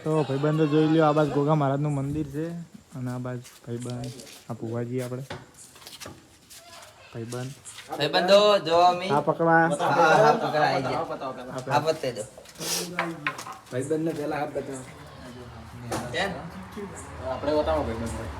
તો ભાઈબંધો જોઈ લ્યો, આ બાજુ ગોગા મહારાજનું મંદિર છે અને આ બાજુ ભાઈબંધ આ ભુવાજી આપણે ભાઈબંધો જો અમે આ પકડા હા પકડા આવી ગયા આ પતે દો ભાઈબંધને પહેલા હાથ બતાવો. કેમ આપણે બતાવો ભાઈબંધ.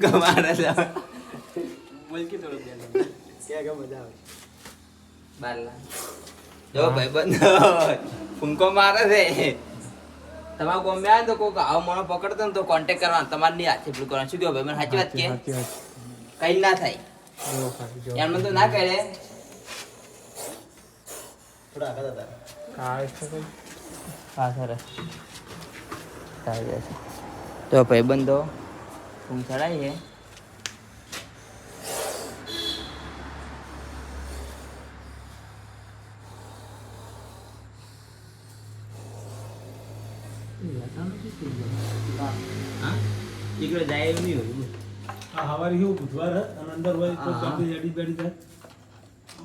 કમાડા લા બોલ કે થોડું પહેલા કે મજા આવે. બારલા જો ભાઈબંધો ફૂંકો મારે છે. તમારા ગોમ્બે આવે તો કોક આવો મોણો પકડતો ને તો કોન્ટેક્ટ કરવાનો, તમારે નહીં હાથે પેલું કરવાનું. શું કહો ભાઈ, મને સાચી વાત કે સાચી વાત. કઈ ના થાય જો ખાલી જો એમ તો ના કરે. થોડા આગળ હતા. કાય છે કઈ હા સરસ સારું રહેશે. તો ભાઈબંધો ઊંઘ ચડાવી છે. એકલો જાય એવું નહીં હોય. આ હવારે એવું બુધવાર હે અને અંદર હોય તો હા. ચાંદી જડી બેડી થાય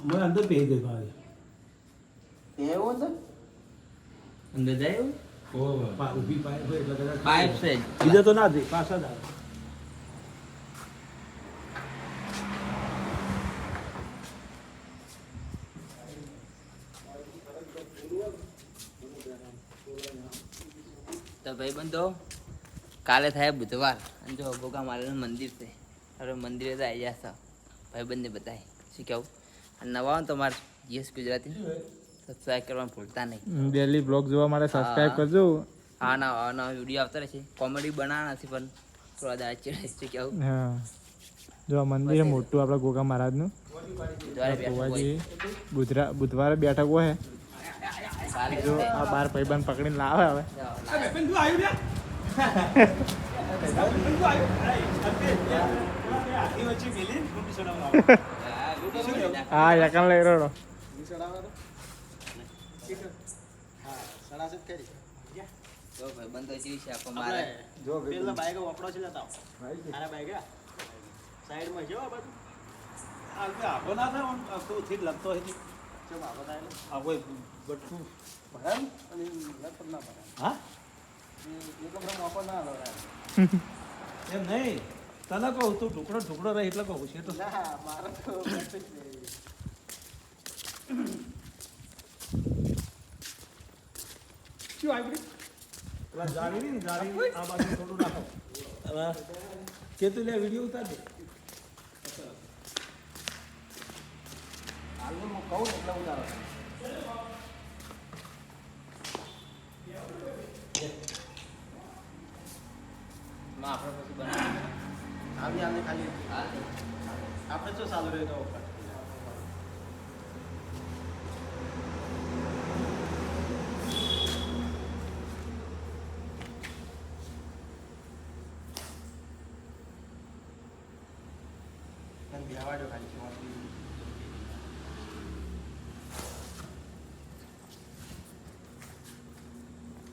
મને અંદર પહેરી દે ભાવે એવું તો અંદર જાય એવું ઊભી પાઇપ હોય એટલે કદાચ પાઇપ છે જ. બીજા તો ના દે પાછા જ આવે. તો ભાઈબંધો કાલે થાય બુધવાર અને જો ગોગા માતાનું મંદિર છે. હવે મંદિરે તો આવી જશો ભાઈબંધને બતાય શું કહું. અને નવા હોય તો તમારે જીએસ ગુજરાતી સબસ્ક્રાઈબ કરવાનું ભૂલતા નહીં. ડેલી બ્લોગ જોવા માટે સબસ્ક્રાઇબ કરજો. હા ના વિડીયો આવતા રહેશે. કોમેડી બનાવવા નથી પણ થોડા દાડા ચડે શું કહું. હા જો આ મંદિર છે મોટું આપણા ગોગા મહારાજનું. દ્વારે બેઠો હોય. ભુવાજી બુધવારે બેઠક હોય. કાલે જો છે. આ બાર ભાઈબંધ પકડીને લાવે હવે. હા યકન લઈ રહ્યો. તો ભાઈબંધો જેવી છે આપણે મારે જો પેલા બાઈક વાપરો છે લેતા આના બાઈક સાઈડમાં જો આ બાજુ આ કે આખો ના થાય આમ આખો થી લગતો હોય છે આખો થાય આ કોઈ બટકું ભરાય અને લગત ના ભરાય હા એટલો બધો મોકો ના લગાય એમ નહીં તને કહું તું ઢુકડો રહે એટલે કહું છે તો ના મારે તો શું આવી પેલા જાળી ને જાળી આ બાજુ થોડું નાખો હવે કે તું લે વિડીયો ઉતાર દે હાલમાં હું કહું ને એટલે ઉતારો આપણે પછી બનાવીએ. આવી ખાલી હા આપણે શું ચાલુ રહે તો બેવાડો ખાલી